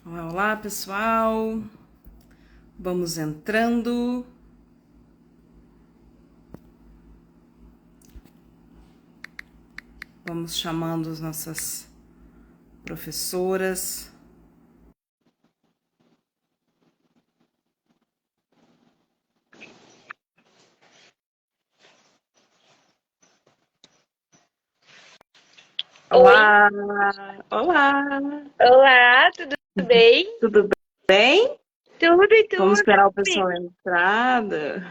Olá, olá, pessoal. Vamos entrando. Vamos chamando as nossas professoras. Oi, Olá, olá. olá, tudo bem? Tudo bem? Tudo e Vamos tudo, esperar o pessoal amiga. entrada.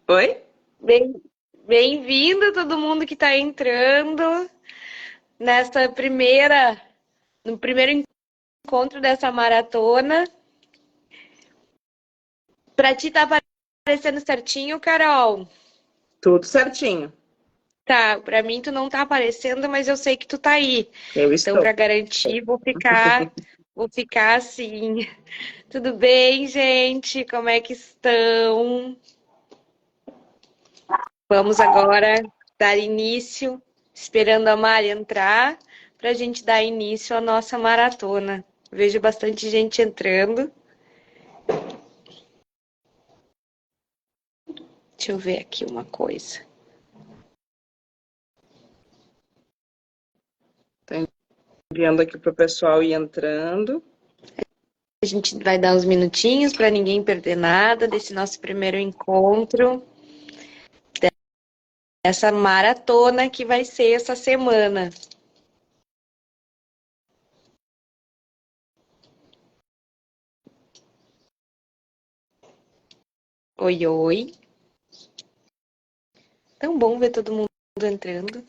Oi? Bem, bem-vindo todo mundo que está entrando no primeiro encontro dessa maratona. Pra ti tá aparecendo certinho, Carol? Tudo certinho. Tá, pra mim tu não tá aparecendo, mas eu sei que tu tá aí. Eu Então, pra estou. garantir, vou ficar assim. Tudo bem, gente? Como é que estão? Vamos agora dar início, esperando a Mari entrar, para a gente dar início à nossa maratona. Vejo bastante gente entrando. Deixa eu ver aqui uma coisa. Estou enviando aqui para o pessoal ir entrando. A gente vai dar uns minutinhos para ninguém perder nada desse nosso primeiro encontro, dessa maratona que vai ser essa semana. Oi, oi. Tão bom ver todo mundo entrando.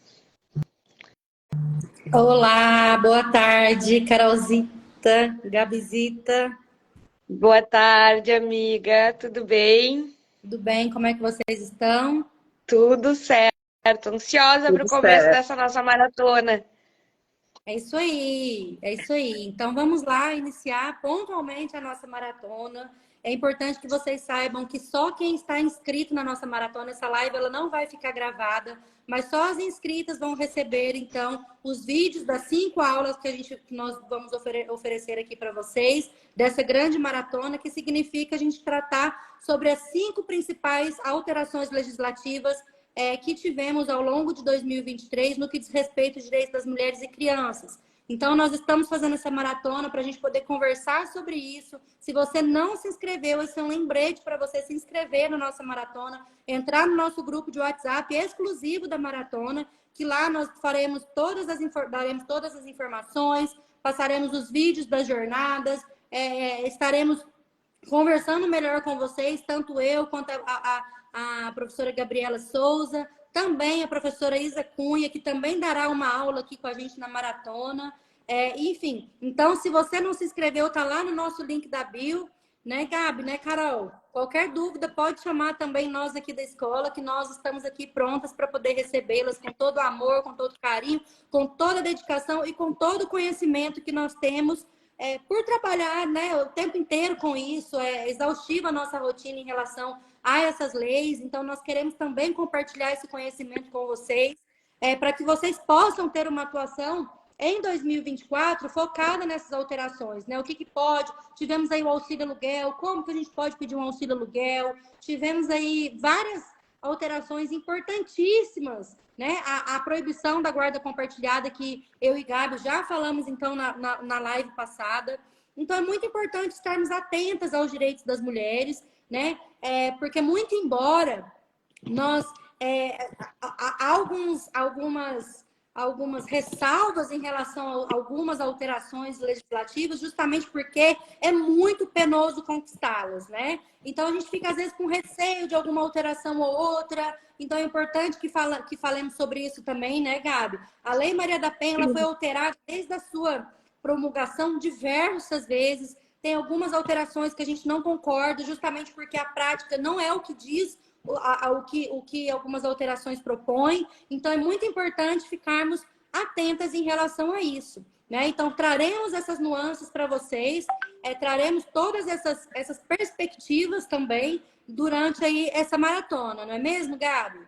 Olá, boa tarde, Carolzita, Gabizita. Boa tarde, amiga. Tudo bem? Tudo bem? Como é que vocês estão? Tudo certo. Ansiosa para Tudo o começo certo. dessa nossa maratona. É isso aí, é isso aí. Então vamos lá iniciar pontualmente a nossa maratona. É importante que vocês saibam que só quem está inscrito na nossa maratona, essa live ela não vai ficar gravada, mas só as inscritas vão receber então os vídeos das 5 aulas que nós vamos oferecer aqui para vocês dessa grande maratona, que significa a gente tratar sobre as 5 principais alterações legislativas que tivemos ao longo de 2023 no que diz respeito aos direitos das mulheres e crianças. Então, nós estamos fazendo essa maratona para a gente poder conversar sobre isso. Se você não se inscreveu, esse é um lembrete para você se inscrever na nossa maratona, entrar no nosso grupo de WhatsApp exclusivo da maratona, que lá nós daremos todas as informações, passaremos os vídeos das jornadas, estaremos conversando melhor com vocês, tanto eu quanto a professora Gabriela Souza, também a professora Isa Cunha, que também dará uma aula aqui com a gente na maratona. Enfim, então se você não se inscreveu, tá lá no nosso link da bio, né, Gabi, né, Carol? Qualquer dúvida pode chamar também nós aqui da escola, que nós estamos aqui prontas para poder recebê-las com todo amor, com todo carinho, com toda dedicação e com todo o conhecimento que nós temos por trabalhar, né, o tempo inteiro com isso. É exaustiva a nossa rotina em relação a essas leis, então nós queremos também compartilhar esse conhecimento com vocês, para que vocês possam ter uma atuação em 2024 focada nessas alterações, né? O que pode? Tivemos aí o auxílio aluguel, como que a gente pode pedir um auxílio aluguel? Tivemos aí várias alterações importantíssimas, né? A proibição da guarda compartilhada, que eu e Gabi já falamos então na live passada. Então é muito importante estarmos atentas aos direitos das mulheres, né? Porque muito embora nós há algumas ressalvas em relação a algumas alterações legislativas, justamente porque é muito penoso conquistá-las, né? Então a gente fica às vezes com receio de alguma alteração ou outra. Então é importante que falemos sobre isso também, né, Gabi? A Lei Maria da Penha ela foi alterada desde a sua promulgação diversas vezes. Tem algumas alterações que a gente não concorda, justamente porque a prática não é o que diz o que algumas alterações propõem. Então, é muito importante ficarmos atentas em relação a isso, né? Então, traremos essas nuances para vocês, traremos todas essas perspectivas também durante aí essa maratona, não é mesmo, Gabi?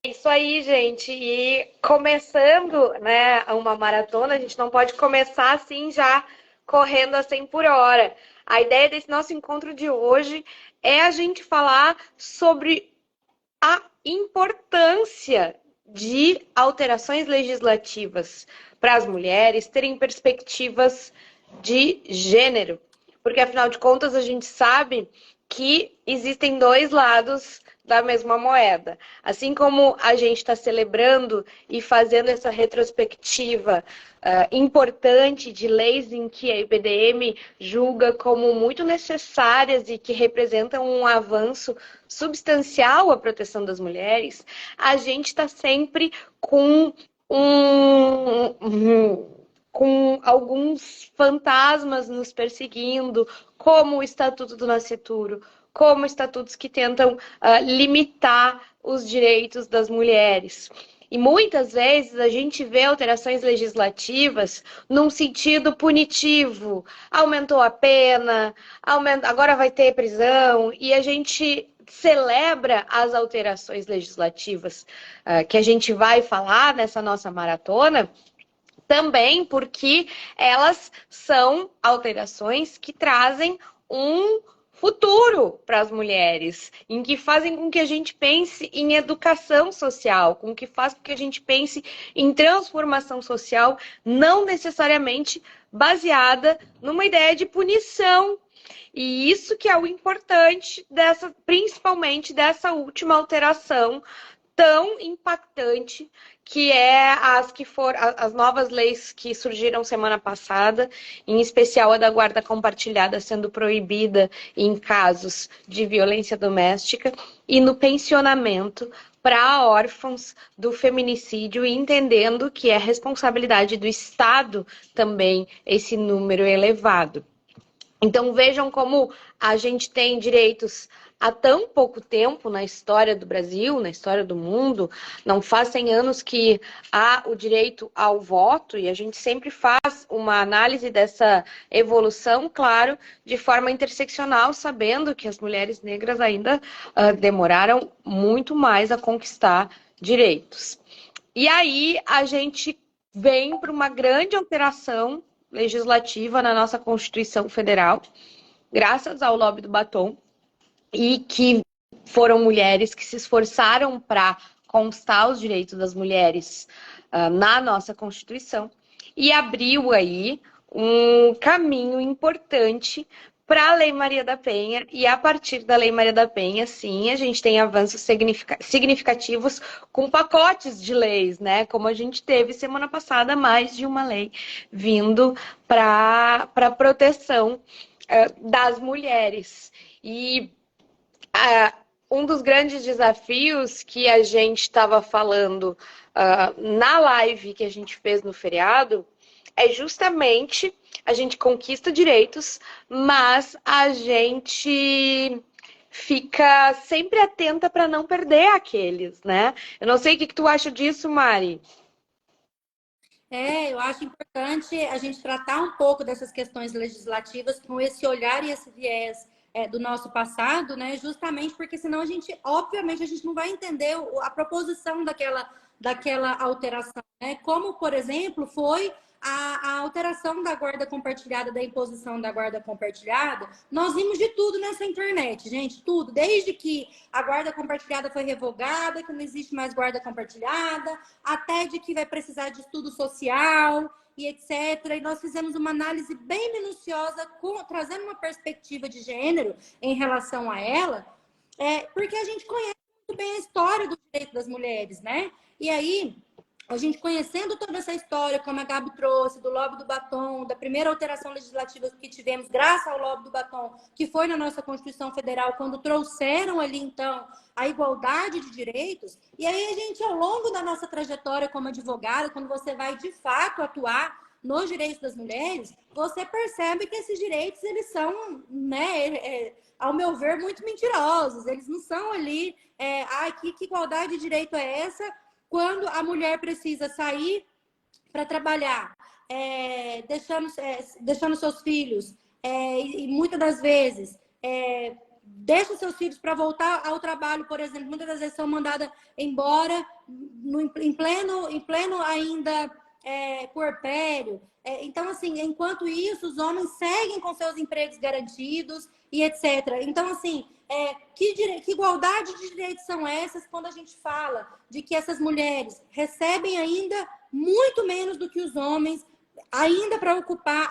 Isso aí, gente. E começando, né, uma maratona, a gente não pode começar assim já correndo a 100 por hora. A ideia desse nosso encontro de hoje é a gente falar sobre a importância de alterações legislativas para as mulheres terem perspectivas de gênero. Porque, afinal de contas, a gente sabe que existem dois lados da mesma moeda. Assim como a gente está celebrando e fazendo essa retrospectiva importante de leis em que a IBDM julga como muito necessárias e que representam um avanço substancial à proteção das mulheres, a gente está sempre com alguns fantasmas nos perseguindo, como o Estatuto do Nascituro, como estatutos que tentam limitar os direitos das mulheres. E muitas vezes a gente vê alterações legislativas num sentido punitivo. Aumentou a pena, agora vai ter prisão, e a gente celebra as alterações legislativas que a gente vai falar nessa nossa maratona, também porque elas são alterações que trazem um futuro para as mulheres, em que fazem com que a gente pense em educação social, com que faz com que a gente pense em transformação social, não necessariamente baseada numa ideia de punição. E isso que é o importante principalmente dessa última alteração tão impactante, que é as novas leis que surgiram semana passada, em especial a da guarda compartilhada sendo proibida em casos de violência doméstica e no pensionamento para órfãos do feminicídio, e entendendo que é responsabilidade do Estado também esse número elevado. Então vejam como a gente tem direitos há tão pouco tempo na história do Brasil, na história do mundo. Não faz 100 anos que há o direito ao voto, e a gente sempre faz uma análise dessa evolução, claro, de forma interseccional, sabendo que as mulheres negras ainda demoraram muito mais a conquistar direitos. E aí a gente vem para uma grande alteração legislativa na nossa Constituição Federal, graças ao lobby do batom, e que foram mulheres que se esforçaram para constar os direitos das mulheres na nossa Constituição, e abriu aí um caminho importante para a Lei Maria da Penha, e a partir da Lei Maria da Penha, sim, a gente tem avanços significativos com pacotes de leis, né? Como a gente teve semana passada, mais de uma lei vindo para proteção das mulheres. E um dos grandes desafios que a gente estava falando na live que a gente fez no feriado é justamente a gente conquista direitos, mas a gente fica sempre atenta para não perder aqueles, né? Eu não sei o que tu acha disso, Mari. Eu acho importante a gente tratar um pouco dessas questões legislativas com esse olhar e esse viés do nosso passado, né? Justamente porque senão obviamente, a gente não vai entender a proposição daquela alteração, né? Como, por exemplo, foi a alteração da guarda compartilhada, da imposição da guarda compartilhada. Nós vimos de tudo nessa internet, gente, tudo. Desde que a guarda compartilhada foi revogada, que não existe mais guarda compartilhada, até de que vai precisar de estudo social e etc. E nós fizemos uma análise bem minuciosa, trazendo uma perspectiva de gênero em relação a ela, porque a gente conhece muito bem a história do direito das mulheres, né? E aí, a gente conhecendo toda essa história, como a Gabi trouxe, do lobby do batom, da primeira alteração legislativa que tivemos, graças ao lobby do batom, que foi na nossa Constituição Federal, quando trouxeram ali, então, a igualdade de direitos. E aí a gente, ao longo da nossa trajetória como advogada, quando você vai, de fato, atuar nos direitos das mulheres, você percebe que esses direitos, eles são, né, ao meu ver, muito mentirosos. Eles não são ali, que igualdade de direito é essa? Quando a mulher precisa sair para trabalhar, deixando seus filhos, e muitas das vezes deixa seus filhos para voltar ao trabalho, por exemplo, muitas das vezes são mandadas embora em pleno ainda puerpério. Então, assim, enquanto isso, os homens seguem com seus empregos garantidos e etc. Então, assim, que igualdade de direitos são essas quando a gente fala de que essas mulheres recebem ainda muito menos do que os homens, ainda para ocupar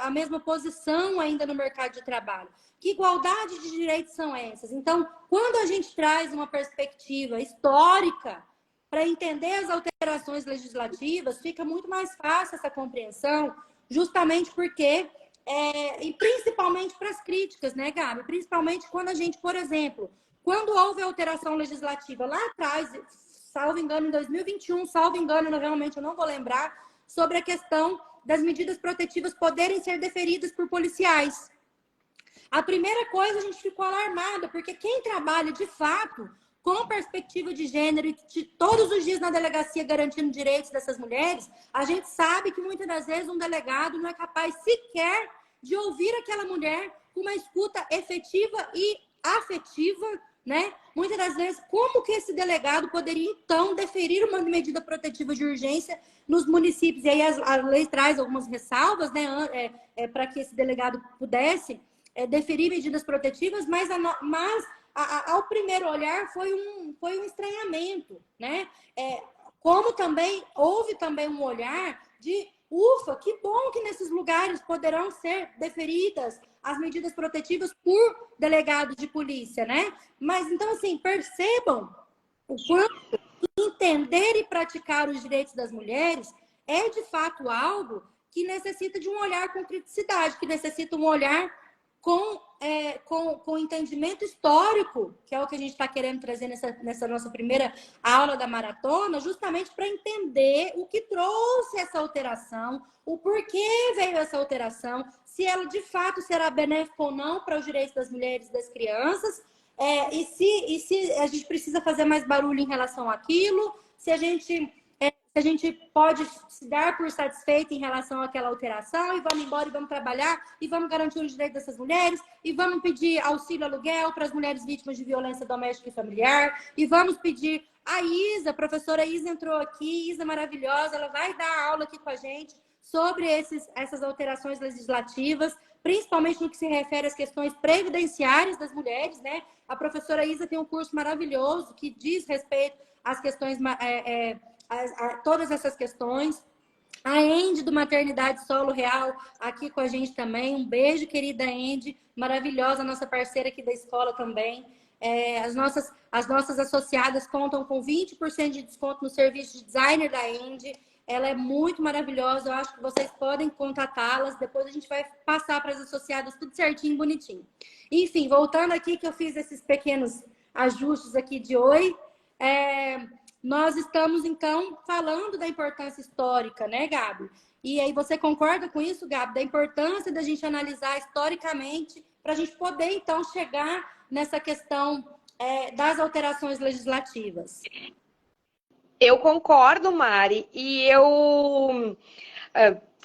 a mesma posição ainda no mercado de trabalho? Que igualdade de direitos são essas? Então, quando a gente traz uma perspectiva histórica para entender as alterações legislativas, fica muito mais fácil essa compreensão, justamente porque, e principalmente para as críticas, né, Gabi? Principalmente quando a gente, por exemplo, quando houve alteração legislativa lá atrás, salvo engano, em 2021, salvo engano, realmente eu não vou lembrar, sobre a questão das medidas protetivas poderem ser deferidas por policiais. A primeira coisa, a gente ficou alarmada, porque quem trabalha de fato com perspectiva de gênero e todos os dias na delegacia garantindo direitos dessas mulheres, a gente sabe que muitas das vezes um delegado não é capaz sequer de ouvir aquela mulher com uma escuta efetiva e afetiva, né? Muitas das vezes, como que esse delegado poderia, então, deferir uma medida protetiva de urgência nos municípios? E aí a lei traz algumas ressalvas, né, para que esse delegado pudesse deferir medidas protetivas, mas ao primeiro olhar foi um estranhamento, né? Como também houve também um olhar de ufa, que bom que nesses lugares poderão ser deferidas as medidas protetivas por delegados de polícia, né? Mas então, assim, percebam o quanto entender e praticar os direitos das mulheres é de fato algo que necessita de um olhar com criticidade, que necessita um olhar com entendimento histórico, que é o que a gente está querendo trazer nessa nossa primeira aula da maratona, justamente para entender o que trouxe essa alteração, o porquê veio essa alteração, se ela de fato será benéfica ou não para os direitos das mulheres e das crianças, e se a gente precisa fazer mais barulho em relação àquilo, se a gente pode se dar por satisfeito em relação àquela alteração e vamos embora e vamos trabalhar e vamos garantir os direitos dessas mulheres e vamos pedir auxílio aluguel para as mulheres vítimas de violência doméstica e familiar e vamos pedir a Isa, a professora Isa entrou aqui, Isa maravilhosa, ela vai dar aula aqui com a gente sobre essas alterações legislativas, principalmente no que se refere às questões previdenciárias das mulheres, né? A professora Isa tem um curso maravilhoso que diz respeito às questões todas essas questões. A Andy do Maternidade Solo Real aqui com a gente também. Um beijo, querida Andy, maravilhosa, nossa parceira aqui da escola também. As nossas associadas contam com 20% de desconto no serviço de designer da Andy. Ela é muito maravilhosa, eu acho que vocês podem contatá-las. Depois a gente vai passar para as associadas tudo certinho, bonitinho. Enfim, voltando aqui que eu fiz esses pequenos ajustes aqui de oi. Nós estamos, então, falando da importância histórica, né, Gabi? E aí você concorda com isso, Gabi? Da importância da gente analisar historicamente para a gente poder, então, chegar nessa questão das alterações legislativas. Eu concordo, Mari. E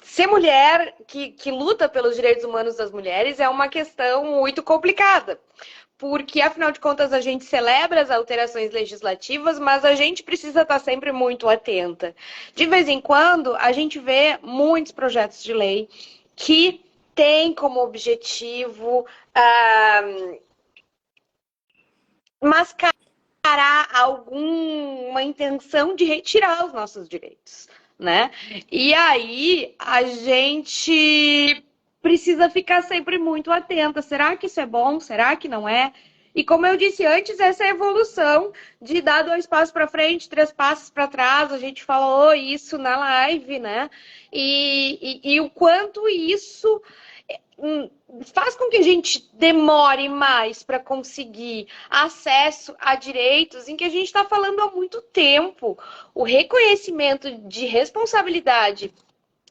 ser mulher que luta pelos direitos humanos das mulheres é uma questão muito complicada. Porque, afinal de contas, a gente celebra as alterações legislativas, mas a gente precisa estar sempre muito atenta. De vez em quando, a gente vê muitos projetos de lei que têm como objetivo mascarar alguma intenção de retirar os nossos direitos, né? E aí, a gente precisa ficar sempre muito atenta. Será que isso é bom? Será que não é? E como eu disse antes, essa é a evolução de dar 2 passos para frente, 3 passos para trás. A gente falou isso na live, né? E o quanto isso faz com que a gente demore mais para conseguir acesso a direitos em que a gente está falando há muito tempo. O reconhecimento de responsabilidade.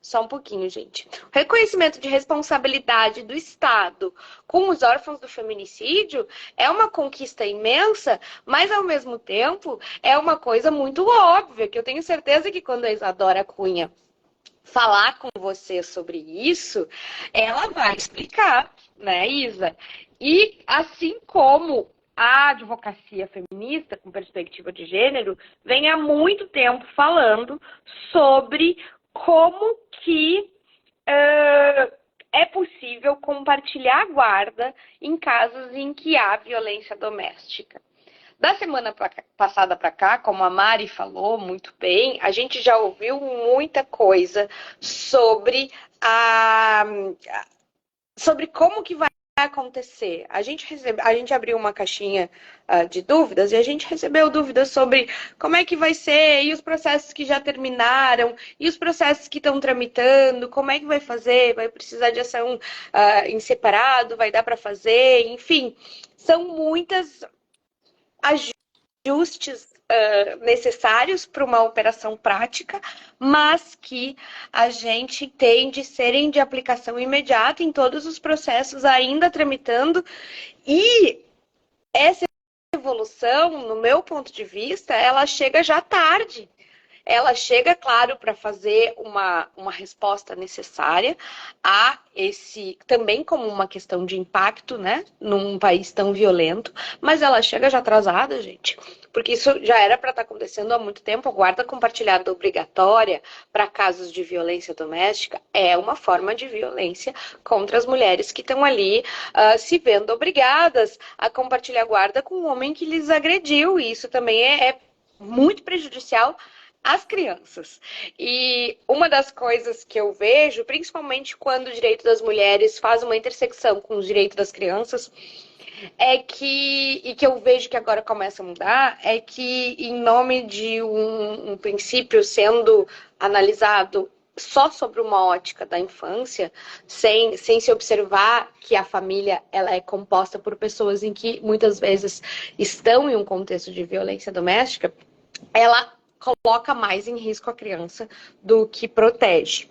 Só um pouquinho, gente. O reconhecimento de responsabilidade do Estado com os órfãos do feminicídio é uma conquista imensa, mas, ao mesmo tempo, é uma coisa muito óbvia, que eu tenho certeza que quando a Isadora Cunha falar com você sobre isso, ela vai explicar, né, Isa? E assim como a advocacia feminista, com perspectiva de gênero, vem há muito tempo falando sobre como que é possível compartilhar a guarda em casos em que há violência doméstica. Da semana passada para cá, como a Mari falou muito bem, a gente já ouviu muita coisa sobre como que vai acontecer. A gente abriu uma caixinha de dúvidas e a gente recebeu dúvidas sobre como é que vai ser, e os processos que já terminaram, e os processos que estão tramitando, como é que vai fazer, vai precisar de ação em separado, vai dar para fazer, enfim, são muitas ajustes necessários para uma operação prática, mas que a gente tem de serem de aplicação imediata em todos os processos ainda tramitando. E essa evolução, no meu ponto de vista, ela chega já tarde. Ela chega, claro, para fazer uma resposta necessária a esse, também como uma questão de impacto, né, num país tão violento, mas ela chega já atrasada, gente, porque isso já era para estar acontecendo há muito tempo. A guarda compartilhada obrigatória para casos de violência doméstica é uma forma de violência contra as mulheres que estão ali se vendo obrigadas a compartilhar a guarda com um homem que lhes agrediu, e isso também é muito prejudicial às crianças. E uma das coisas que eu vejo, principalmente quando o direito das mulheres faz uma intersecção com o direito das crianças, e que eu vejo que agora começa a mudar, é que em nome de um princípio sendo analisado só sobre uma ótica da infância, sem se observar que a família ela é composta por pessoas em que muitas vezes estão em um contexto de violência doméstica, ela coloca mais em risco a criança do que protege.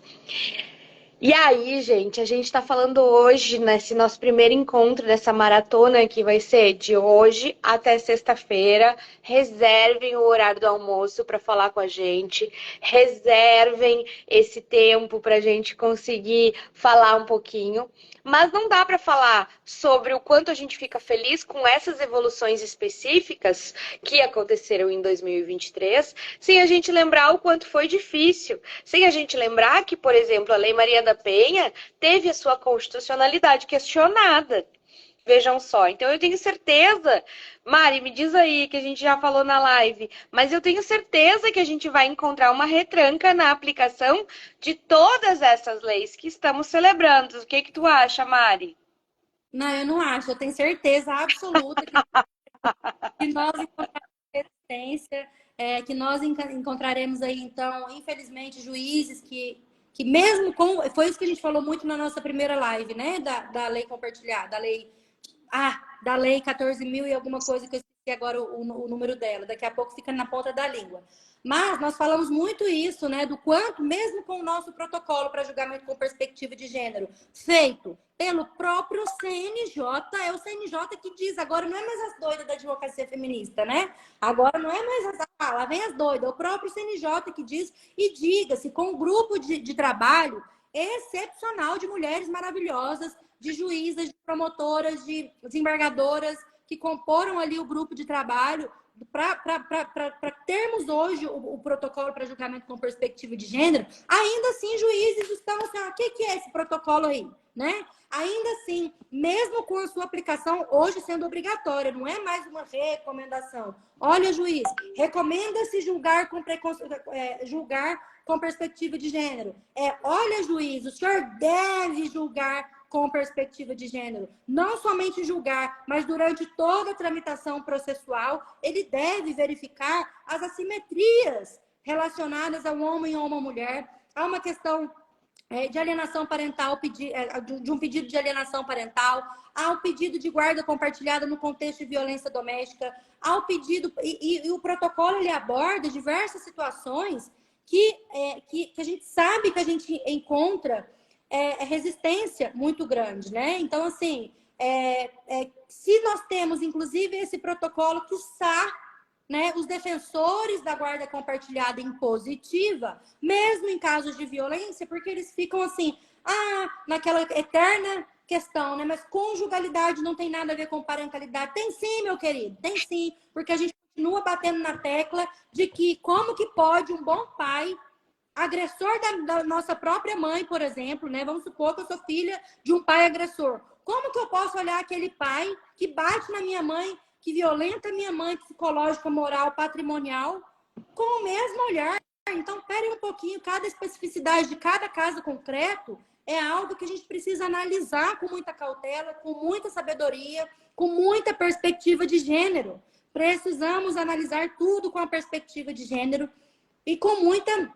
E aí, gente, a gente tá falando hoje, nesse nosso primeiro encontro dessa maratona, que vai ser de hoje até sexta-feira. Reservem o horário do almoço para falar com a gente. Reservem esse tempo pra gente conseguir falar um pouquinho. Mas não dá para falar sobre o quanto a gente fica feliz com essas evoluções específicas que aconteceram em 2023, sem a gente lembrar o quanto foi difícil, sem a gente lembrar que, por exemplo, a Lei Maria da Penha teve a sua constitucionalidade questionada. Vejam só, então eu tenho certeza, Mari, me diz aí, que a gente já falou na live, mas eu tenho certeza que a gente vai encontrar uma retranca na aplicação de todas essas leis que estamos celebrando. O que tu acha, Mari? Não, eu não acho, eu tenho certeza absoluta que nós encontraremos resistência, que nós encontraremos aí, então, infelizmente, juízes que mesmo com... Foi isso que a gente falou muito na nossa primeira live, né? Da lei compartilhada, da lei 14.000 e alguma coisa que eu esqueci agora o número dela. Daqui a pouco fica na ponta da língua. Mas nós falamos muito isso, né? Do quanto, mesmo com o nosso protocolo para julgamento com perspectiva de gênero, feito pelo próprio CNJ, é o CNJ que diz, agora não é mais as doidas da advocacia feminista, né? Agora não é mais lá vem as doidas, é o próprio CNJ que diz, e diga-se, com um grupo de trabalho excepcional de mulheres maravilhosas, de juízas, de promotoras, de desembargadoras, que comporam ali o grupo de trabalho para termos hoje o protocolo para julgamento com perspectiva de gênero. Ainda assim, juízes estão assim, o que é esse protocolo aí? Né? Ainda assim, mesmo com a sua aplicação hoje sendo obrigatória, não é mais uma recomendação. Olha, juiz, recomenda-se julgar com perspectiva de gênero. Olha, juiz, o senhor deve julgar com perspectiva de gênero. Não somente julgar, mas durante toda a tramitação processual, ele deve verificar as assimetrias relacionadas ao homem ou a uma mulher. Há uma questão de alienação parental, de um pedido de alienação parental, há o pedido de guarda compartilhada no contexto de violência doméstica, há o pedido, e o protocolo ele aborda diversas situações que a gente sabe que a gente encontra resistência muito grande, né? Então, assim, se nós temos, inclusive, esse protocolo, quiçá, né, os defensores da guarda compartilhada impositiva, mesmo em casos de violência, porque eles ficam assim, naquela eterna questão, né? Mas conjugalidade não tem nada a ver com parentalidade. Tem sim, meu querido, tem sim, porque a gente continua batendo na tecla de que como que pode um bom pai, agressor da nossa própria mãe, por exemplo, né? Vamos supor que eu sou filha de um pai agressor. Como que eu posso olhar aquele pai que bate na minha mãe, que violenta a minha mãe psicológica, moral, patrimonial, com o mesmo olhar? Então, pere um pouquinho, cada especificidade de cada caso concreto é algo que a gente precisa analisar com muita cautela, com muita sabedoria, com muita perspectiva de gênero. Precisamos analisar tudo com a perspectiva de gênero e com muita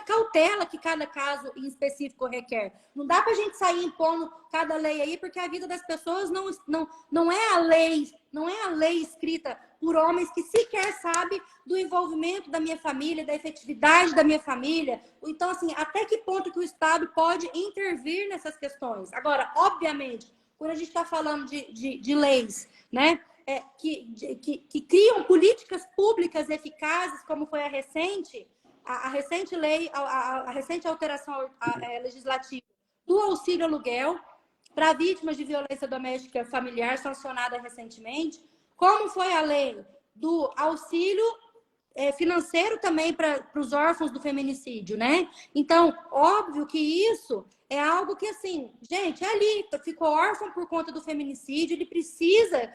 cautela que cada caso em específico requer. Não dá para a gente sair impondo cada lei aí, porque a vida das pessoas não é a lei, não é a lei escrita por homens que sequer sabem do envolvimento da minha família, da efetividade da minha família. Então, assim, até que ponto que o Estado pode intervir nessas questões? Agora, obviamente, quando a gente está falando de leis, né? Que criam políticas públicas eficazes, como foi a recente lei, a recente alteração legislativa do auxílio aluguel para vítimas de violência doméstica familiar, sancionada recentemente, como foi a lei do auxílio financeiro também para os órfãos do feminicídio, né? Então, óbvio que isso é algo que, assim, gente, ali ficou órfão por conta do feminicídio, ele precisa,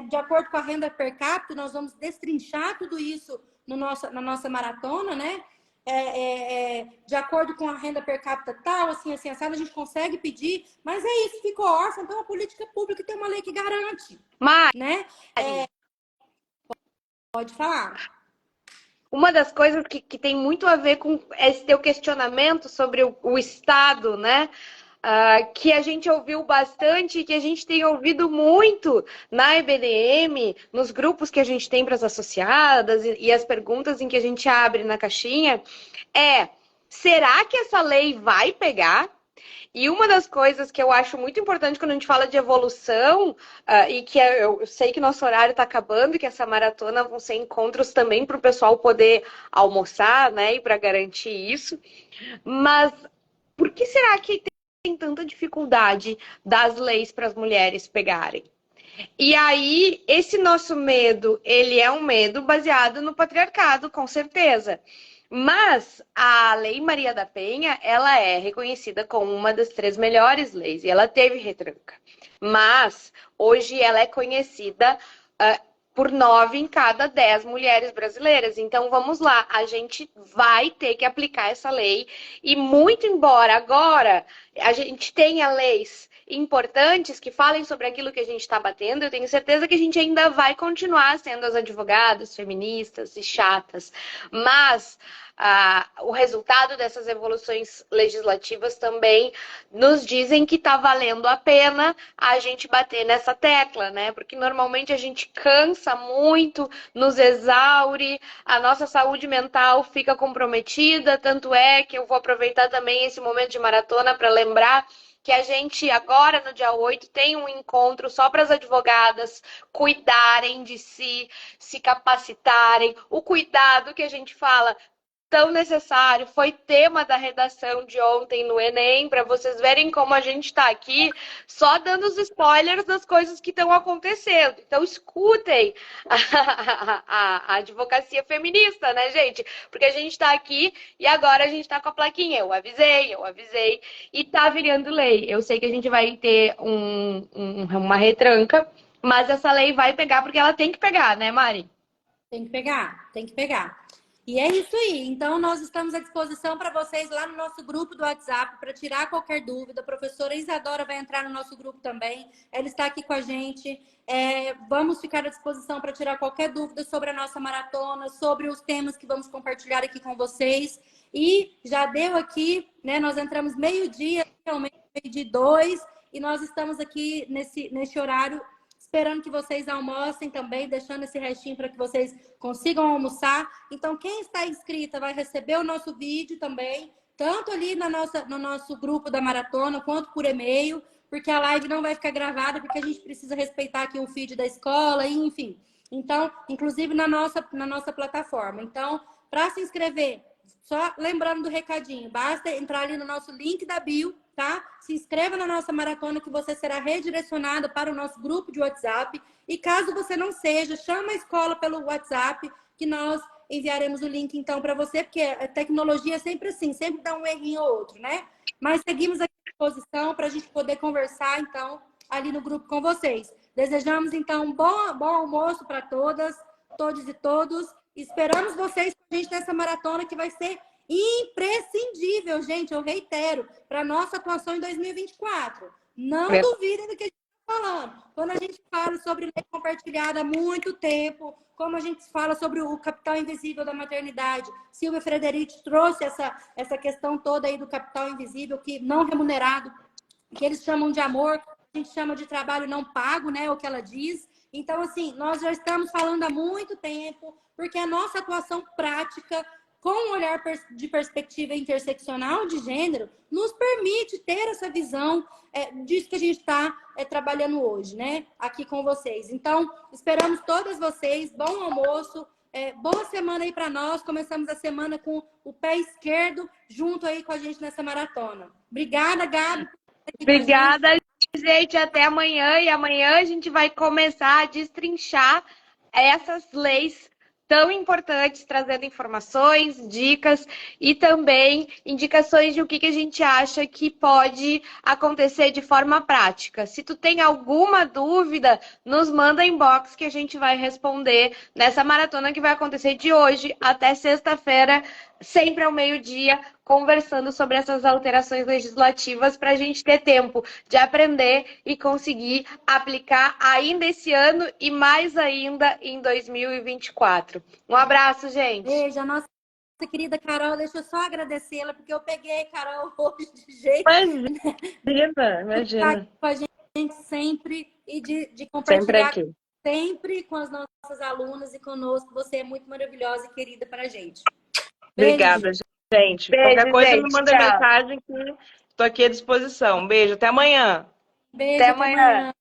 de acordo com a renda per capita, nós vamos destrinchar tudo isso na nossa maratona, né? De acordo com a renda per capita tal, assim, assado, a gente consegue pedir, mas é isso, ficou órfão, então a política pública tem uma lei que garante, né? Pode falar. Uma das coisas que tem muito a ver com esse teu questionamento sobre o Estado, né? Que a gente ouviu bastante, que a gente tem ouvido muito na EBDM, nos grupos que a gente tem para as associadas e as perguntas em que a gente abre na caixinha, será que essa lei vai pegar? E uma das coisas que eu acho muito importante quando a gente fala de evolução, e que eu sei que nosso horário está acabando, e que essa maratona vão ser encontros também para o pessoal poder almoçar, né, e para garantir isso. Mas por que será que tem tanta dificuldade das leis para as mulheres pegarem? E aí, esse nosso medo, ele é um medo baseado no patriarcado, com certeza. Mas a Lei Maria da Penha, ela é reconhecida como uma das 3 melhores leis e ela teve retranca. Mas hoje ela é conhecida por 9 em cada 10 mulheres brasileiras. Então vamos lá, a gente vai ter que aplicar essa lei e muito embora agora a gente tenha leis importantes que falem sobre aquilo que a gente está batendo, eu tenho certeza que a gente ainda vai continuar sendo as advogadas feministas e chatas, mas o resultado dessas evoluções legislativas também nos dizem que está valendo a pena a gente bater nessa tecla, né? Porque normalmente a gente cansa muito, nos exaure, a nossa saúde mental fica comprometida, tanto é que eu vou aproveitar também esse momento de maratona para lembrar que a gente agora, no dia 8, tem um encontro só para as advogadas cuidarem de si, se capacitarem. O cuidado que a gente fala tão necessário, foi tema da redação de ontem no Enem, para vocês verem como a gente está aqui só dando os spoilers das coisas que estão acontecendo. Então, escutem a advocacia feminista, né, gente? Porque a gente está aqui e agora a gente está com a plaquinha. Eu avisei, e tá virando lei. Eu sei que a gente vai ter uma retranca, mas essa lei vai pegar porque ela tem que pegar, né, Mari? Tem que pegar. E é isso aí. Então, nós estamos à disposição para vocês lá no nosso grupo do WhatsApp para tirar qualquer dúvida. A professora Isadora vai entrar no nosso grupo também. Ela está aqui com a gente. Vamos ficar à disposição para tirar qualquer dúvida sobre a nossa maratona, sobre os temas que vamos compartilhar aqui com vocês. E já deu aqui, né? Nós entramos meio-dia, realmente meio-dia 2, e nós estamos aqui nesse horário esperando que vocês almocem também, deixando esse restinho para que vocês consigam almoçar. Então, quem está inscrita vai receber o nosso vídeo também, tanto ali no nosso grupo da maratona, quanto por e-mail, porque a live não vai ficar gravada, porque a gente precisa respeitar aqui o feed da escola, enfim. Então, inclusive na nossa plataforma. Então, para se inscrever, Só lembrando do recadinho, basta entrar ali no nosso link da bio, tá? Se inscreva na nossa maratona que você será redirecionado para o nosso grupo de WhatsApp. E caso você não seja, chama a escola pelo WhatsApp que nós enviaremos o link então para você, porque a tecnologia é sempre assim, sempre dá um errinho ou outro, né? Mas seguimos aqui à disposição para a gente poder conversar então ali no grupo com vocês. Desejamos então um bom almoço para todas, todos e todos. Esperamos vocês com a gente nessa maratona que vai ser imprescindível, gente, eu reitero, para nossa atuação em 2024. Não duvidem do que a gente está falando. Quando a gente fala sobre lei compartilhada há muito tempo, como a gente fala sobre o capital invisível da maternidade, Silvia Frederici trouxe essa questão toda aí do capital invisível, que não remunerado, que eles chamam de amor, a gente chama de trabalho não pago, né? O que ela diz. Então, assim, nós já estamos falando há muito tempo, porque a nossa atuação prática, com um olhar de perspectiva interseccional de gênero, nos permite ter essa visão disso que a gente está trabalhando hoje, né? Aqui com vocês. Então, esperamos todas vocês. Bom almoço. Boa semana aí para nós. Começamos a semana com o pé esquerdo junto aí com a gente nessa maratona. Obrigada, Gabi. Obrigada, gente. Até amanhã. E amanhã a gente vai começar a destrinchar essas leis tão importantes, trazendo informações, dicas e também indicações de o que a gente acha que pode acontecer de forma prática. Se tu tem alguma dúvida, nos manda inbox que a gente vai responder nessa maratona que vai acontecer de hoje até sexta-feira, sempre ao meio-dia, conversando sobre essas alterações legislativas para a gente ter tempo de aprender e conseguir aplicar ainda esse ano e mais ainda em 2024. Um abraço, gente. Beijo, a nossa querida Carol, deixa eu só agradecê-la, porque eu peguei Carol hoje de jeito. Imagina. Com a gente sempre e de compartilhar sempre aqui. Sempre com as nossas alunas e conosco. Você é muito maravilhosa e querida para a gente. Obrigada, gente. Beijo, Qualquer coisa, gente. me manda Tchau. mensagem que estou aqui à disposição. Beijo, até amanhã. Beijo, Até amanhã.